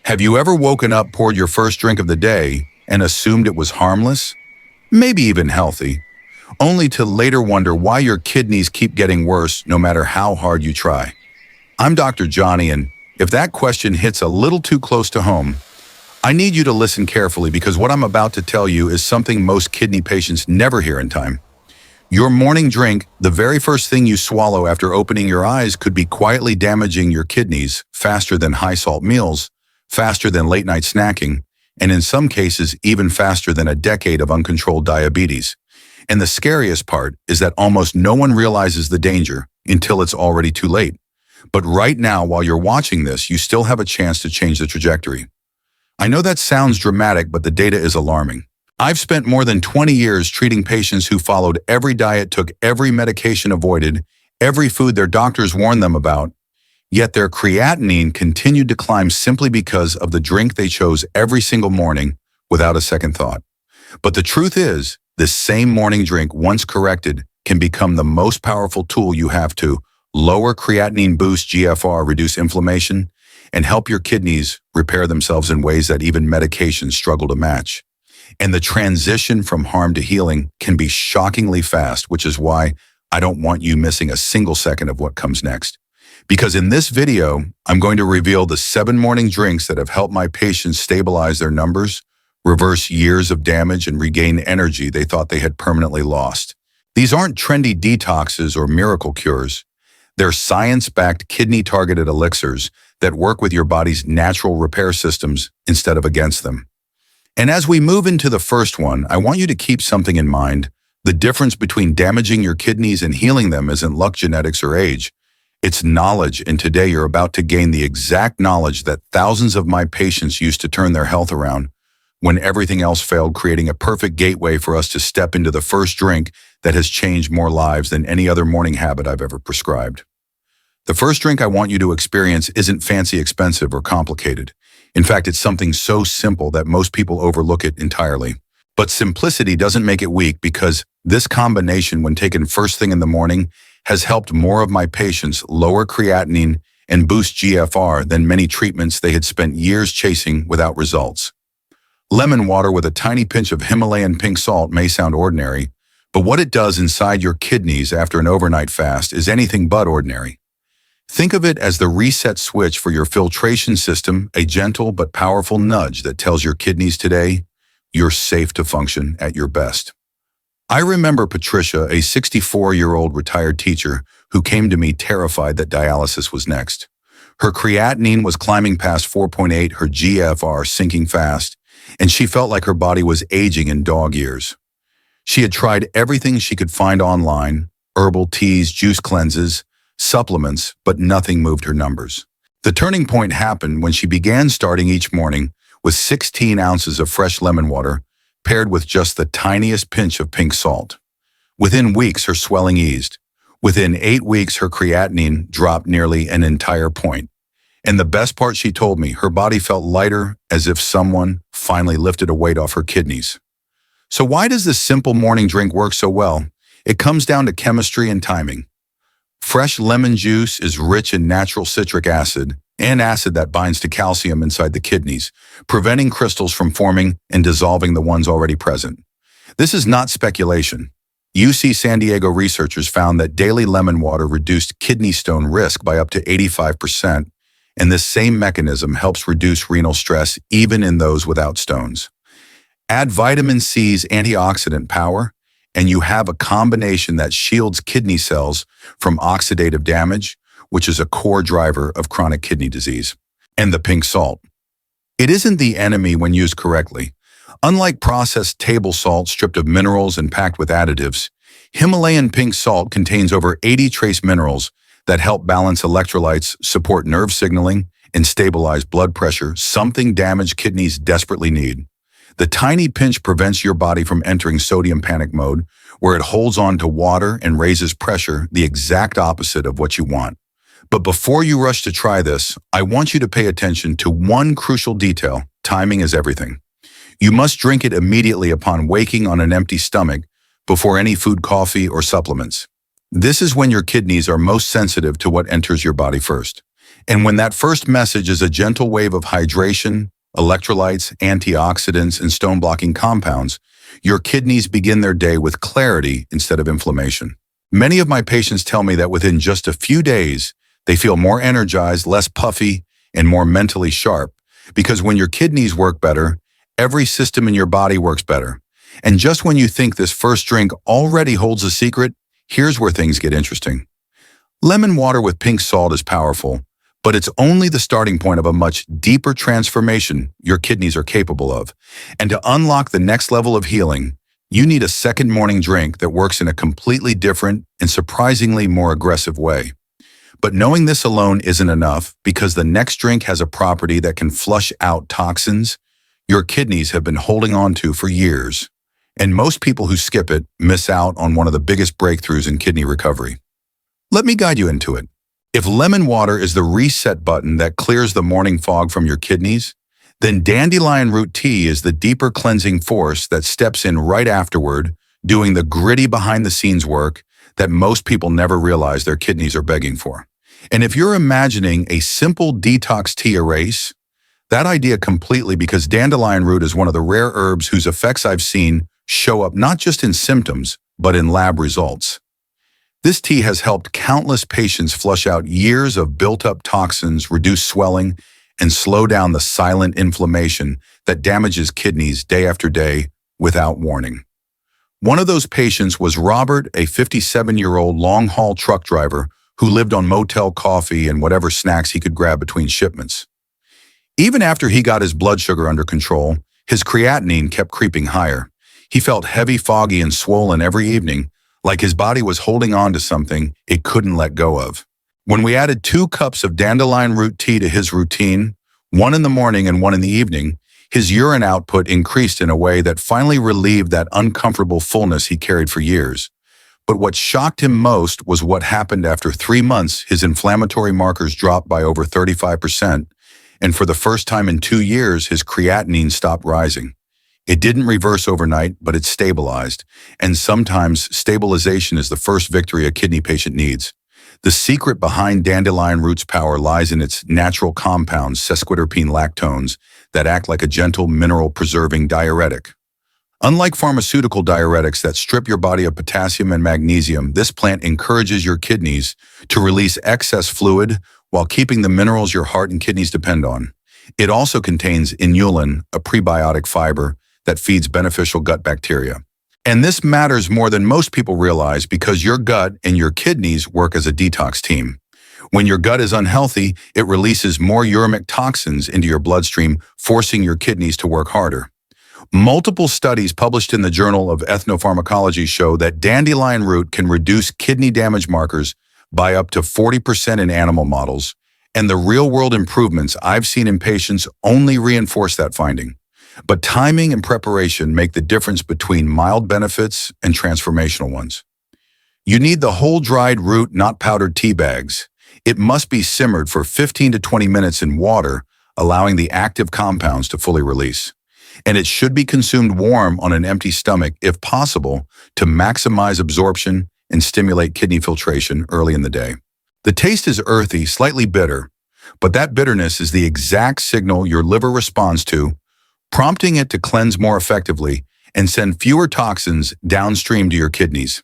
Have you ever woken up, poured your first drink of the day, and assumed it was harmless? Maybe even healthy, only to later wonder why your kidneys keep getting worse no matter how hard you try? I'm Dr. Johnny, and if that question hits a little too close to home, I need you to listen carefully because what I'm about to tell you is something most kidney patients never hear in time. Your morning drink, the very first thing you swallow after opening your eyes, could be quietly damaging your kidneys faster than high-salt meals, faster than late-night snacking, and in some cases, even faster than a decade of uncontrolled diabetes. And the scariest part is that almost no one realizes the danger until it's already too late. But right now, while you're watching this, you still have a chance to change the trajectory. I know that sounds dramatic, but the data is alarming. I've spent more than 20 years treating patients who followed every diet, took every medication, avoided every food their doctors warned them about, yet their creatinine continued to climb simply because of the drink they chose every single morning without a second thought. But the truth is, this same morning drink, once corrected, can become the most powerful tool you have to lower creatinine, boost GFR, reduce inflammation, and help your kidneys repair themselves in ways that even medications struggle to match. And the transition from harm to healing can be shockingly fast, which is why I don't want you missing a single second of what comes next. Because in this video, I'm going to reveal the 7 morning drinks that have helped my patients stabilize their numbers, reverse years of damage, and regain energy they thought they had permanently lost. These aren't trendy detoxes or miracle cures. They're science-backed, kidney-targeted elixirs that work with your body's natural repair systems instead of against them. And as we move into the first one, I want you to keep something in mind. The difference between damaging your kidneys and healing them isn't luck, genetics, or age. It's knowledge, and today you're about to gain the exact knowledge that thousands of my patients used to turn their health around when everything else failed, creating a perfect gateway for us to step into the first drink that has changed more lives than any other morning habit I've ever prescribed. The first drink I want you to experience isn't fancy, expensive, or complicated. In fact, it's something so simple that most people overlook it entirely. But simplicity doesn't make it weak, because this combination, when taken first thing in the morning, has helped more of my patients lower creatinine and boost GFR than many treatments they had spent years chasing without results. Lemon water with a tiny pinch of Himalayan pink salt may sound ordinary, but what it does inside your kidneys after an overnight fast is anything but ordinary. Think of it as the reset switch for your filtration system, a gentle but powerful nudge that tells your kidneys today, you're safe to function at your best. I remember Patricia, a 64-year-old retired teacher who came to me terrified that dialysis was next. Her creatinine was climbing past 4.8, her GFR sinking fast, and she felt like her body was aging in dog years. She had tried everything she could find online, herbal teas, juice cleanses, supplements, but nothing moved her numbers. The turning point happened when she began starting each morning with 16 ounces of fresh lemon water, paired with just the tiniest pinch of pink salt. Within weeks, her swelling eased. Within 8 weeks, her creatinine dropped nearly an entire point. And the best part, she told me, her body felt lighter, as if someone finally lifted a weight off her kidneys. So why does this simple morning drink work so well? It comes down to chemistry and timing. Fresh lemon juice is rich in natural citric acid, an acid that binds to calcium inside the kidneys, preventing crystals from forming and dissolving the ones already present. This is not speculation. UC San Diego researchers found that daily lemon water reduced kidney stone risk by up to 85%, and this same mechanism helps reduce renal stress even in those without stones. Add vitamin C's antioxidant power, and you have a combination that shields kidney cells from oxidative damage, which is a core driver of chronic kidney disease. And the pink salt. It isn't the enemy when used correctly. Unlike processed table salt stripped of minerals and packed with additives, Himalayan pink salt contains over 80 trace minerals that help balance electrolytes, support nerve signaling, and stabilize blood pressure, something damaged kidneys desperately need. The tiny pinch prevents your body from entering sodium panic mode, where it holds on to water and raises pressure, the exact opposite of what you want. But before you rush to try this, I want you to pay attention to one crucial detail. Timing is everything. You must drink it immediately upon waking on an empty stomach, before any food, coffee, or supplements. This is when your kidneys are most sensitive to what enters your body first. And when that first message is a gentle wave of hydration, electrolytes, antioxidants, and stone-blocking compounds, your kidneys begin their day with clarity instead of inflammation. Many of my patients tell me that within just a few days, they feel more energized, less puffy, and more mentally sharp. Because when your kidneys work better, every system in your body works better. And just when you think this first drink already holds a secret, here's where things get interesting. Lemon water with pink salt is powerful, but it's only the starting point of a much deeper transformation your kidneys are capable of. And to unlock the next level of healing, you need a second morning drink that works in a completely different and surprisingly more aggressive way. But knowing this alone isn't enough, because the next drink has a property that can flush out toxins your kidneys have been holding on to for years. And most people who skip it miss out on one of the biggest breakthroughs in kidney recovery. Let me guide you into it. If lemon water is the reset button that clears the morning fog from your kidneys, then Dandelion Root Tea is the deeper cleansing force that steps in right afterward, doing the gritty behind-the-scenes work that most people never realize their kidneys are begging for. And if you're imagining a simple detox tea erase that idea completely, because dandelion root is one of the rare herbs whose effects I've seen show up not just in symptoms, but in lab results. This tea has helped countless patients flush out years of built-up toxins, reduce swelling, and slow down the silent inflammation that damages kidneys day after day without warning. One of those patients was Robert, a 57-year-old long-haul truck driver who lived on motel coffee and whatever snacks he could grab between shipments. Even after he got his blood sugar under control, his creatinine kept creeping higher. He felt heavy, foggy, and swollen every evening, like his body was holding on to something it couldn't let go of. When we added 2 cups of dandelion root tea to his routine, one in the morning and one in the evening, his urine output increased in a way that finally relieved that uncomfortable fullness he carried for years. But what shocked him most was what happened after 3 months. His inflammatory markers dropped by over 35%, and for the first time in 2 years, his creatinine stopped rising. It didn't reverse overnight, but it stabilized, and sometimes stabilization is the first victory a kidney patient needs. The secret behind dandelion root's power lies in its natural compounds, sesquiterpene lactones, that act like a gentle mineral-preserving diuretic. Unlike pharmaceutical diuretics that strip your body of potassium and magnesium, this plant encourages your kidneys to release excess fluid while keeping the minerals your heart and kidneys depend on. It also contains inulin, a prebiotic fiber that feeds beneficial gut bacteria. And this matters more than most people realize, because your gut and your kidneys work as a detox team. When your gut is unhealthy, it releases more uric toxins into your bloodstream, forcing your kidneys to work harder. Multiple studies published in the Journal of Ethnopharmacology show that dandelion root can reduce kidney damage markers by up to 40% in animal models, and the real-world improvements I've seen in patients only reinforce that finding. But timing and preparation make the difference between mild benefits and transformational ones. You need the whole dried root, not powdered tea bags. It must be simmered for 15 to 20 minutes in water, allowing the active compounds to fully release. And it should be consumed warm on an empty stomach, if possible, to maximize absorption and stimulate kidney filtration early in the day. The taste is earthy, slightly bitter, but that bitterness is the exact signal your liver responds to, prompting it to cleanse more effectively and send fewer toxins downstream to your kidneys.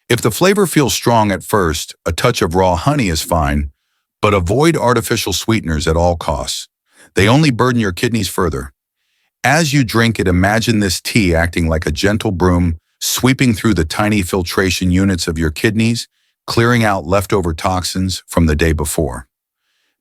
If the flavor feels strong at first, a touch of raw honey is fine, but avoid artificial sweeteners at all costs. They only burden your kidneys further. As you drink it, imagine this tea acting like a gentle broom, sweeping through the tiny filtration units of your kidneys, clearing out leftover toxins from the day before.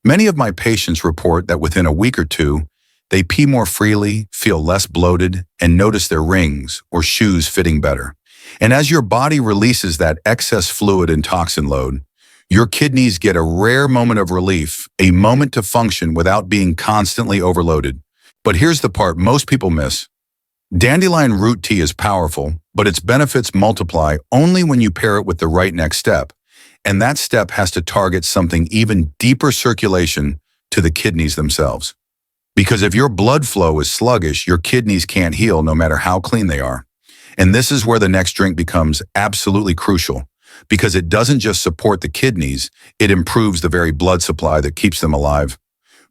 Many of my patients report that within a week or two, they pee more freely, feel less bloated, and notice their rings or shoes fitting better. And as your body releases that excess fluid and toxin load, your kidneys get a rare moment of relief, a moment to function without being constantly overloaded. But here's the part most people miss. Dandelion root tea is powerful, but its benefits multiply only when you pair it with the right next step. And that step has to target something even deeper: circulation to the kidneys themselves. Because if your blood flow is sluggish, your kidneys can't heal no matter how clean they are. And this is where the next drink becomes absolutely crucial, because it doesn't just support the kidneys, it improves the very blood supply that keeps them alive.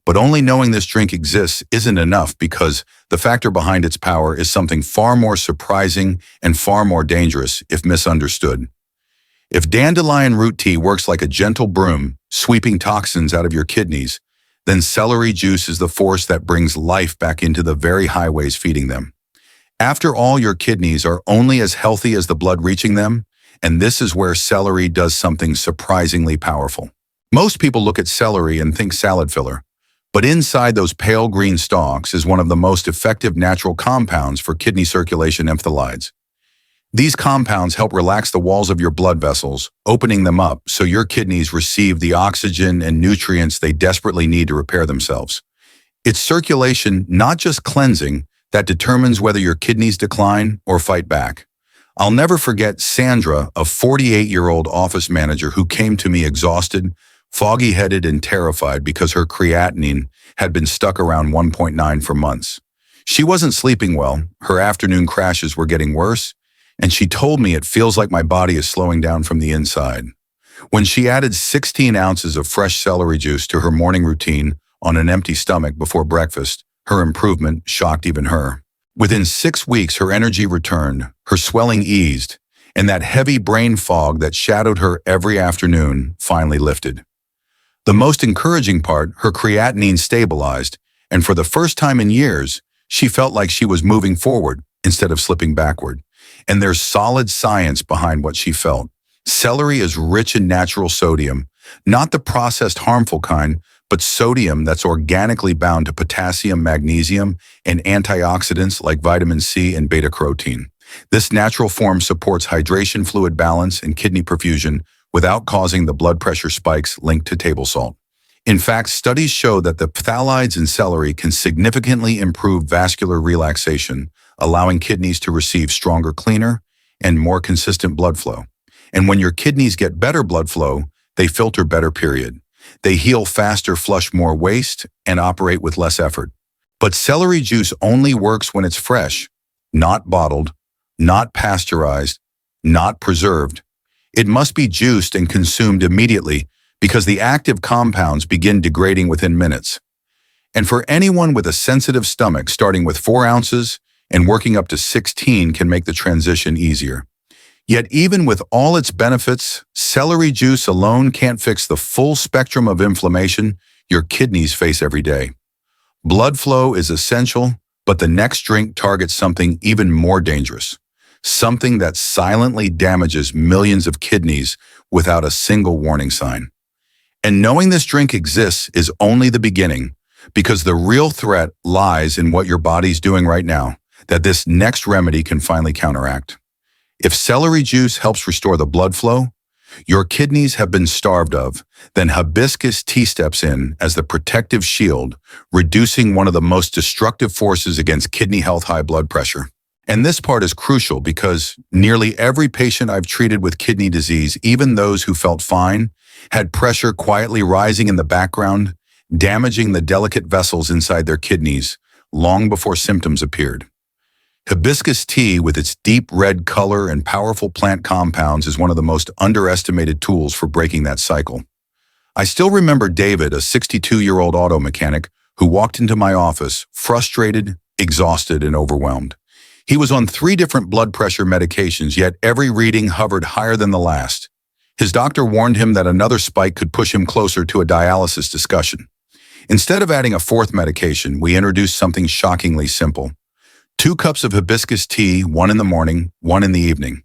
But only knowing this drink exists isn't enough, because the factor behind its power is something far more surprising and far more dangerous if misunderstood. If Dandelion Root Tea works like a gentle broom, sweeping toxins out of your kidneys, then celery juice is the force that brings life back into the very highways feeding them. After all, your kidneys are only as healthy as the blood reaching them, and this is where celery does something surprisingly powerful. Most people look at celery and think salad filler, but inside those pale green stalks is one of the most effective natural compounds for kidney circulation: phthalides. These compounds help relax the walls of your blood vessels, opening them up so your kidneys receive the oxygen and nutrients they desperately need to repair themselves. It's circulation, not just cleansing, that determines whether your kidneys decline or fight back. I'll never forget Sandra, a 48-year-old office manager who came to me exhausted, foggy-headed, and terrified because her creatinine had been stuck around 1.9 for months. She wasn't sleeping well, her afternoon crashes were getting worse, and she told me, "It feels like my body is slowing down from the inside." When she added 16 ounces of fresh celery juice to her morning routine on an empty stomach before breakfast, her improvement shocked even her. Within 6 weeks, her energy returned, her swelling eased, and that heavy brain fog that shadowed her every afternoon finally lifted. The most encouraging part, her creatinine stabilized, and for the first time in years, she felt like she was moving forward instead of slipping backward. And there's solid science behind what she felt. Celery is rich in natural sodium, not the processed harmful kind, but sodium that's organically bound to potassium, magnesium, and antioxidants like vitamin C and beta-carotene. This natural form supports hydration, fluid balance, and kidney perfusion without causing the blood pressure spikes linked to table salt. In fact, studies show that the phthalides in celery can significantly improve vascular relaxation, allowing kidneys to receive stronger, cleaner, and more consistent blood flow. And when your kidneys get better blood flow, they filter better, period. They heal faster, flush more waste, and operate with less effort. But celery juice only works when it's fresh, not bottled, not pasteurized, not preserved. It must be juiced and consumed immediately, because the active compounds begin degrading within minutes. And for anyone with a sensitive stomach, starting with 4 ounces and working up to 16 can make the transition easier. Yet even with all its benefits, celery juice alone can't fix the full spectrum of inflammation your kidneys face every day. Blood flow is essential, but the next drink targets something even more dangerous, something that silently damages millions of kidneys without a single warning sign. And knowing this drink exists is only the beginning, because the real threat lies in what your body's doing right now, that this next remedy can finally counteract. If celery juice helps restore the blood flow your kidneys have been starved of, then hibiscus tea steps in as the protective shield, reducing one of the most destructive forces against kidney health: high blood pressure. And this part is crucial, because nearly every patient I've treated with kidney disease, even those who felt fine, had pressure quietly rising in the background, damaging the delicate vessels inside their kidneys long before symptoms appeared. Hibiscus tea, with its deep red color and powerful plant compounds, is one of the most underestimated tools for breaking that cycle. I still remember David, a 62-year-old auto mechanic, who walked into my office frustrated, exhausted, and overwhelmed. He was on 3 different blood pressure medications, yet every reading hovered higher than the last. His doctor warned him that another spike could push him closer to a dialysis discussion. Instead of adding a 4th medication, we introduced something shockingly simple: 2 cups of hibiscus tea, 1 in the morning, 1 in the evening.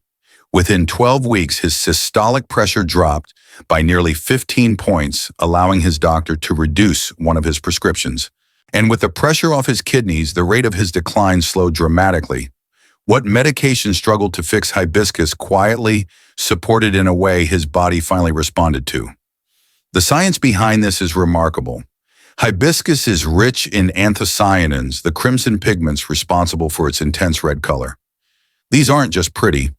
Within 12 weeks, his systolic pressure dropped by nearly 15 points, allowing his doctor to reduce one of his prescriptions. And with the pressure off his kidneys, the rate of his decline slowed dramatically. What medication struggled to fix, hibiscus quietly supported in a way his body finally responded to. The science behind this is remarkable. Hibiscus is rich in anthocyanins, the crimson pigments responsible for its intense red color. These aren't just pretty.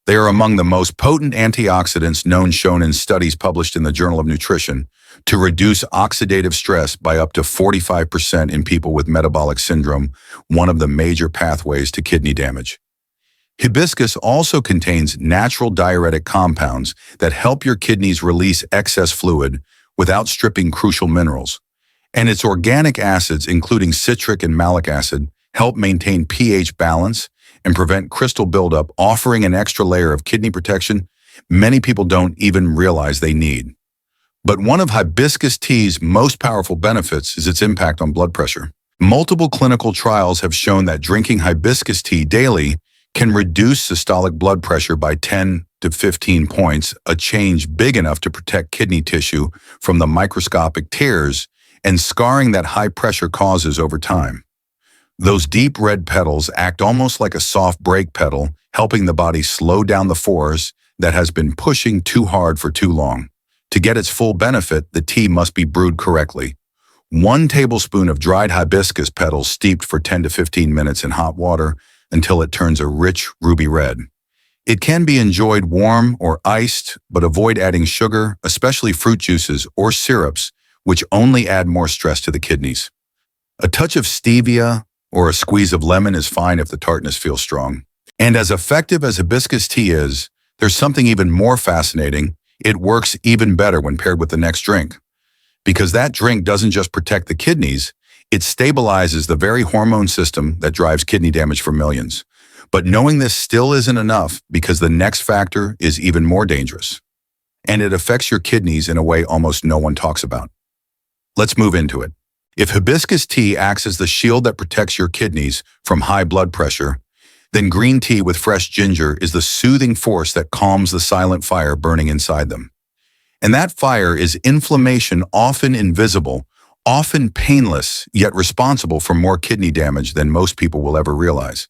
They are among the most potent antioxidants known, shown in studies published in the Journal of Nutrition to reduce oxidative stress by up to 45% in people with metabolic syndrome, one of the major pathways to kidney damage. Hibiscus also contains natural diuretic compounds that help your kidneys release excess fluid without stripping crucial minerals. And its organic acids, including citric and malic acid, help maintain pH balance and prevent crystal buildup, offering an extra layer of kidney protection many people don't even realize they need. But one of hibiscus tea's most powerful benefits is its impact on blood pressure. Multiple clinical trials have shown that drinking hibiscus tea daily can reduce systolic blood pressure by 10 to 15 points, a change big enough to protect kidney tissue from the microscopic tears and scarring that high pressure causes over time. Those deep red petals act almost like a soft brake pedal, helping the body slow down the force that has been pushing too hard for too long. To get its full benefit, the tea must be brewed correctly. 1 tablespoon of dried hibiscus petals steeped for 10 to 15 minutes in hot water until it turns a rich ruby red. It can be enjoyed warm or iced, but avoid adding sugar, especially fruit juices or syrups, which only add more stress to the kidneys. A touch of stevia or a squeeze of lemon is fine if the tartness feels strong. And as effective as hibiscus tea is, there's something even more fascinating. It works even better when paired with the next drink. Because that drink doesn't just protect the kidneys, it stabilizes the very hormone system that drives kidney damage for millions. But knowing this still isn't enough, because the next factor is even more dangerous. And it affects your kidneys in a way almost no one talks about. Let's move into it. If hibiscus tea acts as the shield that protects your kidneys from high blood pressure, then green tea with fresh ginger is the soothing force that calms the silent fire burning inside them. And that fire is inflammation, often invisible, often painless, yet responsible for more kidney damage than most people will ever realize.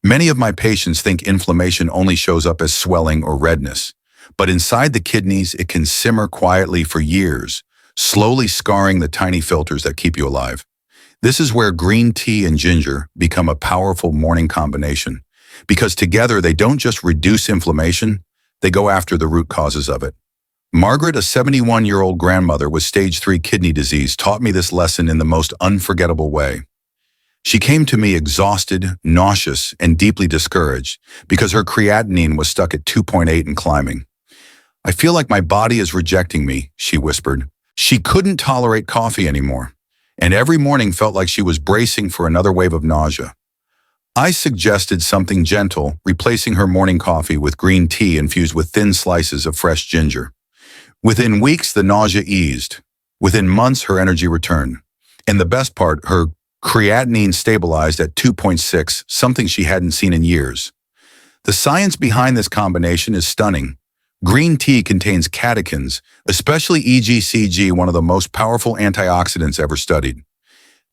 Many of my patients think inflammation only shows up as swelling or redness, but inside the kidneys it can simmer quietly for years, slowly scarring the tiny filters that keep you alive. This is where green tea and ginger become a powerful morning combination, because together they don't just reduce inflammation, they go after the root causes of it. Margaret, a 71-year-old grandmother with stage 3 kidney disease, taught me this lesson in the most unforgettable way. She came to me exhausted, nauseous, and deeply discouraged because her creatinine was stuck at 2.8 and climbing. "I feel like my body is rejecting me," she whispered. She couldn't tolerate coffee anymore, and every morning felt like she was bracing for another wave of nausea. I suggested something gentle, replacing her morning coffee with green tea infused with thin slices of fresh ginger. Within weeks, the nausea eased. Within months, her energy returned. And the best part, her creatinine stabilized at 2.6, something she hadn't seen in years. The science behind this combination is stunning. Green tea contains catechins, especially EGCG, one of the most powerful antioxidants ever studied.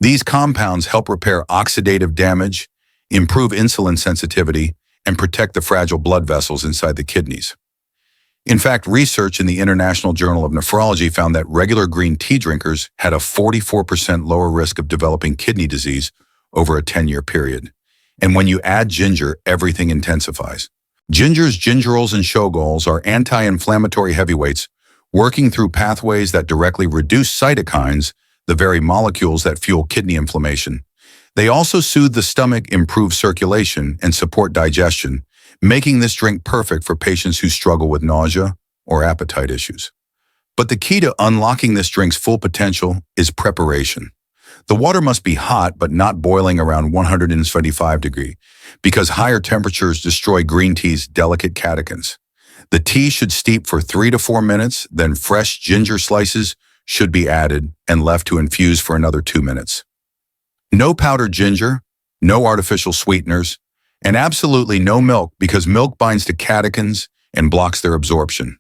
These compounds help repair oxidative damage, improve insulin sensitivity, and protect the fragile blood vessels inside the kidneys. In fact, research in the International Journal of Nephrology found that regular green tea drinkers had a 44% lower risk of developing kidney disease over a 10-year period. And when you add ginger, everything intensifies. Ginger's gingerols and shogols are anti-inflammatory heavyweights working through pathways that directly reduce cytokines, the very molecules that fuel kidney inflammation. They also soothe the stomach, improve circulation, and support digestion, making this drink perfect for patients who struggle with nausea or appetite issues. But the key to unlocking this drink's full potential is preparation. The water must be hot but not boiling around 175 degrees, because higher temperatures destroy green tea's delicate catechins. The tea should steep for 3 to 4 minutes, then fresh ginger slices should be added and left to infuse for another 2 minutes. No powdered ginger, no artificial sweeteners, and absolutely no milk, because milk binds to catechins and blocks their absorption.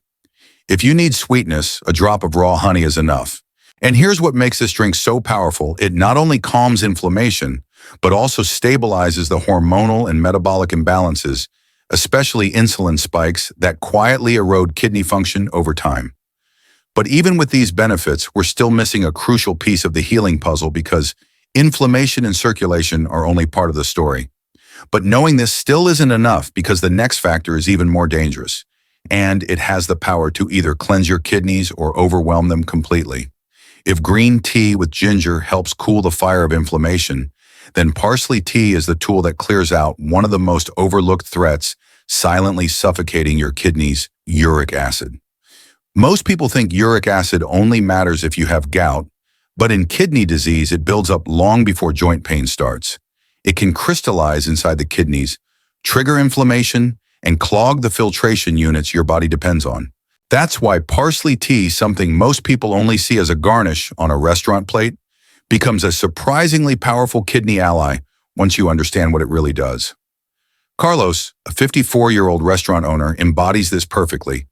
If you need sweetness, a drop of raw honey is enough. And here's what makes this drink so powerful. It not only calms inflammation, but also stabilizes the hormonal and metabolic imbalances, especially insulin spikes that quietly erode kidney function over time. But even with these benefits, we're still missing a crucial piece of the healing puzzle, because inflammation and circulation are only part of the story. But knowing this still isn't enough, because the next factor is even more dangerous, and it has the power to either cleanse your kidneys or overwhelm them completely. If green tea with ginger helps cool the fire of inflammation, then Parsley Tea is the tool that clears out one of the most overlooked threats, silently suffocating your kidneys: uric acid. Most people think uric acid only matters if you have gout, but in kidney disease it builds up long before joint pain starts. It can crystallize inside the kidneys, trigger inflammation, and clog the filtration units your body depends on. That's why Parsley Tea, something most people only see as a garnish on a restaurant plate, becomes a surprisingly powerful kidney ally once you understand what it really does. Carlos, a 54-year-old restaurant owner, embodies this perfectly.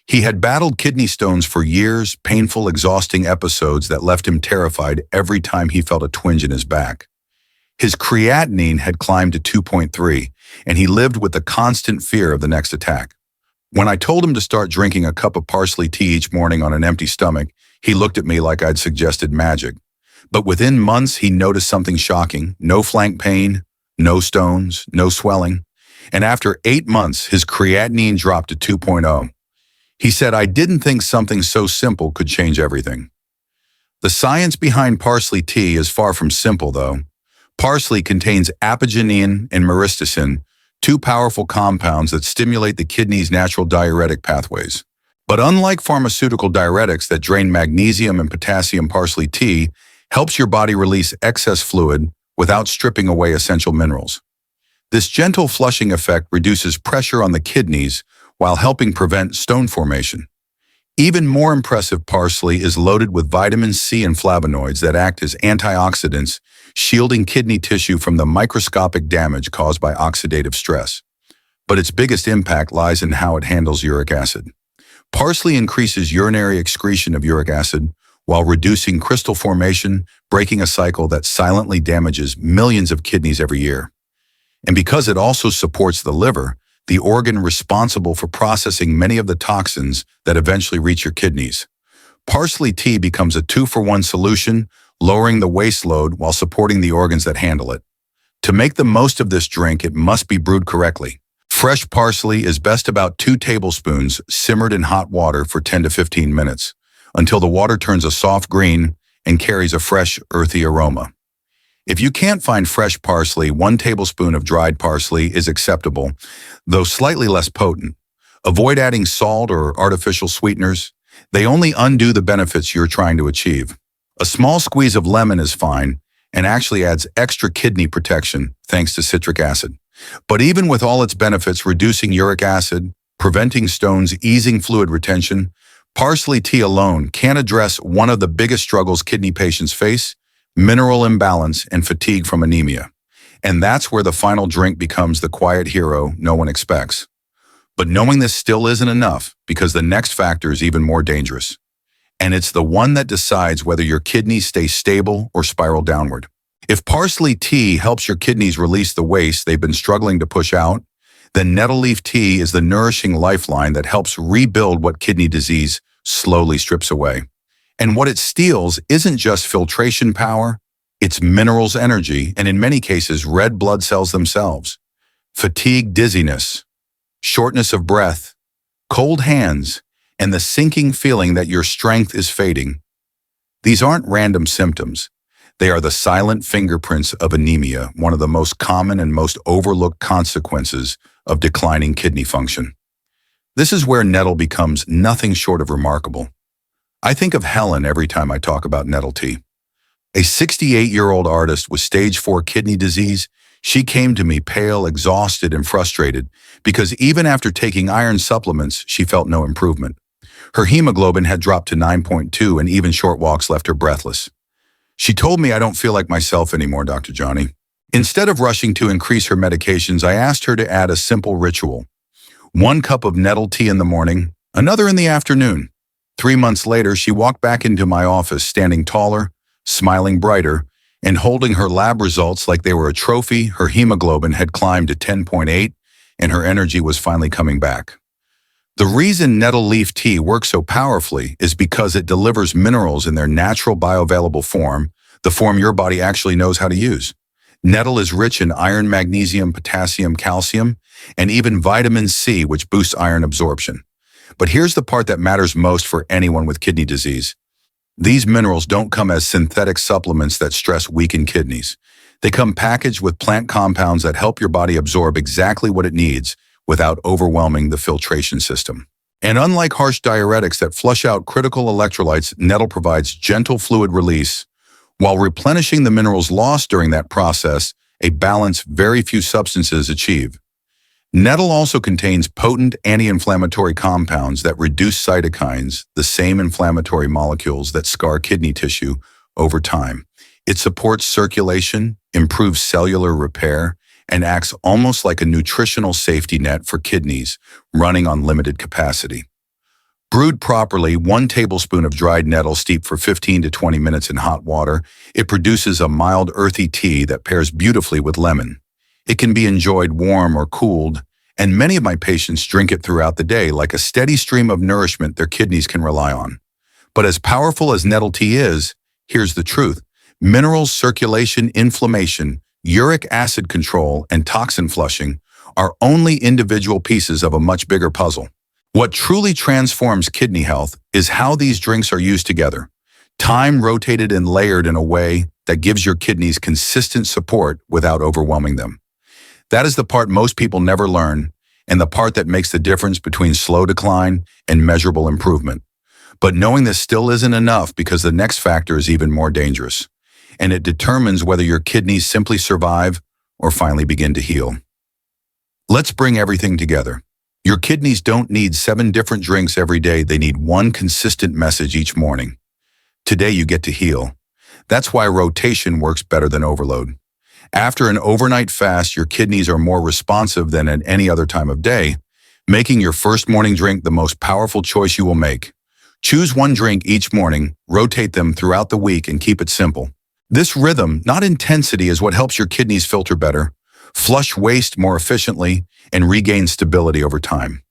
He had battled kidney stones for years, painful, exhausting episodes that left him terrified every time he felt a twinge in his back. His creatinine had climbed to 2.3, and he lived with the constant fear of the next attack. When I told him to start drinking a cup of parsley tea each morning on an empty stomach, he looked at me like I'd suggested magic. But within months, he noticed something shocking: no flank pain, no stones, no swelling. And after 8 months, his creatinine dropped to 2.0. He said, "I didn't think something so simple could change everything." The science behind parsley tea is far from simple, though. Parsley contains apigenin and myristicin, two powerful compounds that stimulate the kidney's natural diuretic pathways. But unlike pharmaceutical diuretics that drain magnesium and potassium, parsley tea helps your body release excess fluid without stripping away essential minerals. This gentle flushing effect reduces pressure on the kidneys while helping prevent stone formation. Even more impressive, parsley is loaded with vitamin C and flavonoids that act as antioxidants, shielding kidney tissue from the microscopic damage caused by oxidative stress. But its biggest impact lies in how it handles uric acid. Parsley increases urinary excretion of uric acid while reducing crystal formation, breaking a cycle that silently damages millions of kidneys every year. And because it also supports the liver, the organ responsible for processing many of the toxins that eventually reach your kidneys, parsley tea becomes a 2-for-1 solution, lowering the waste load while supporting the organs that handle it. To make the most of this drink, it must be brewed correctly. Fresh parsley is best about 2 tablespoons simmered in hot water for 10 to 15 minutes until the water turns a soft green and carries a fresh, earthy aroma. If you can't find fresh parsley, 1 tablespoon of dried parsley is acceptable, though slightly less potent. Avoid adding salt or artificial sweeteners. They only undo the benefits you're trying to achieve. A small squeeze of lemon is fine and actually adds extra kidney protection thanks to citric acid. But even with all its benefits, reducing uric acid, preventing stones, easing fluid retention, parsley tea alone can't address one of the biggest struggles kidney patients face: mineral imbalance and fatigue from anemia. And that's where the final drink becomes the quiet hero no one expects. But knowing this still isn't enough, because the next factor is even more dangerous. And it's the one that decides whether your kidneys stay stable or spiral downward. If parsley tea helps your kidneys release the waste they've been struggling to push out, then Nettle Leaf Tea is the nourishing lifeline that helps rebuild what kidney disease slowly strips away. And what it steals isn't just filtration power, it's minerals, energy, and in many cases, red blood cells themselves. Fatigue, dizziness, shortness of breath, cold hands, and the sinking feeling that your strength is fading. These aren't random symptoms. They are the silent fingerprints of anemia, one of the most common and most overlooked consequences of declining kidney function. This is where Nettle becomes nothing short of remarkable. I think of Helen every time I talk about nettle tea. A 68-year-old artist with stage 4 kidney disease. She came to me pale, exhausted, and frustrated because even after taking iron supplements, she felt no improvement. Her hemoglobin had dropped to 9.2 and even short walks left her breathless. She told me, "I don't feel like myself anymore, Dr. Johnny." Instead of rushing to increase her medications, I asked her to add a simple ritual. 1 cup of nettle tea in the morning, another in the afternoon. 3 months later, she walked back into my office, standing taller, smiling brighter, and holding her lab results like they were a trophy. Her hemoglobin had climbed to 10.8, and her energy was finally coming back. The reason Nettle Leaf Tea works so powerfully is because it delivers minerals in their natural bioavailable form, the form your body actually knows how to use. Nettle is rich in iron, magnesium, potassium, calcium, and even vitamin C, which boosts iron absorption. But here's the part that matters most for anyone with kidney disease. These minerals don't come as synthetic supplements that stress weakened kidneys. They come packaged with plant compounds that help your body absorb exactly what it needs without overwhelming the filtration system. And unlike harsh diuretics that flush out critical electrolytes, Nettle provides gentle fluid release while replenishing the minerals lost during that process, a balance very few substances achieve. Nettle also contains potent anti-inflammatory compounds that reduce cytokines, the same inflammatory molecules that scar kidney tissue over time. It supports circulation, improves cellular repair, and acts almost like a nutritional safety net for kidneys running on limited capacity. Brewed properly, 1 tablespoon of dried nettle steeped for 15 to 20 minutes in hot water, it produces a mild, earthy tea that pairs beautifully with lemon. It can be enjoyed warm or cooled, and many of my patients drink it throughout the day like a steady stream of nourishment their kidneys can rely on. But as powerful as nettle tea is, here's the truth. Minerals, circulation, inflammation, uric acid control, and toxin flushing are only individual pieces of a much bigger puzzle. What truly transforms kidney health is how these drinks are used together, time rotated and layered in a way that gives your kidneys consistent support without overwhelming them. That is the part most people never learn, and the part that makes the difference between slow decline and measurable improvement. But knowing this still isn't enough because the next factor is even more dangerous, and it determines whether your kidneys simply survive or finally begin to heal. Let's bring everything together. Your kidneys don't need 7 different drinks every day. They need one consistent message each morning. Today you get to heal. That's why rotation works better than overload. After an overnight fast, your kidneys are more responsive than at any other time of day, making your first morning drink the most powerful choice you will make. Choose 1 drink each morning, rotate them throughout the week, and keep it simple. This rhythm, not intensity, is what helps your kidneys filter better, flush waste more efficiently, and regain stability over time.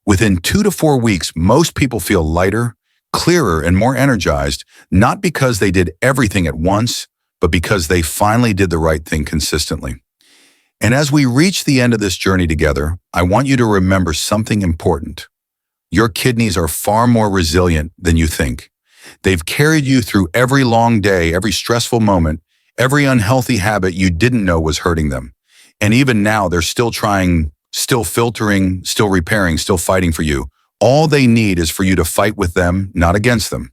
Within 2 to 4 weeks, most people feel lighter, clearer, and more energized, not because they did everything at once, but because they finally did the right thing consistently. And as we reach the end of this journey together, I want you to remember something important. Your kidneys are far more resilient than you think. They've carried you through every long day, every stressful moment, every unhealthy habit you didn't know was hurting them. And even now, they're still trying, still filtering, still repairing, still fighting for you. All they need is for you to fight with them, not against them.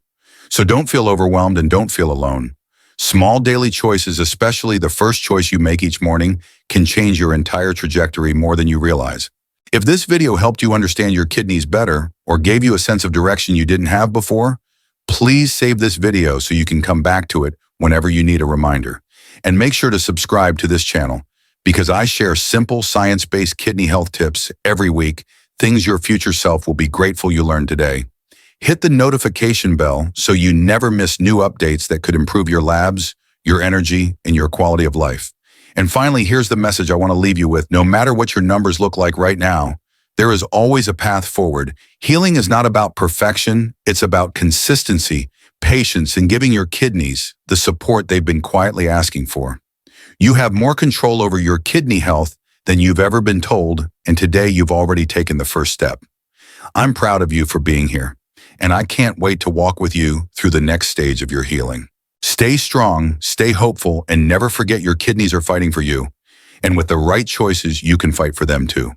So don't feel overwhelmed and don't feel alone. Small daily choices, especially the first choice you make each morning, can change your entire trajectory more than you realize. If this video helped you understand your kidneys better or gave you a sense of direction you didn't have before, please save this video so you can come back to it whenever you need a reminder. And make sure to subscribe to this channel because I share simple science-based kidney health tips every week, things your future self will be grateful you learned today. Hit the notification bell so you never miss new updates that could improve your labs, your energy, and your quality of life. And finally, here's the message I want to leave you with. No matter what your numbers look like right now, there is always a path forward. Healing is not about perfection. It's about consistency, patience, and giving your kidneys the support they've been quietly asking for. You have more control over your kidney health than you've ever been told, and today you've already taken the first step. I'm proud of you for being here, and I can't wait to walk with you through the next stage of your healing. Stay strong, stay hopeful, and never forget your kidneys are fighting for you. And with the right choices, you can fight for them too.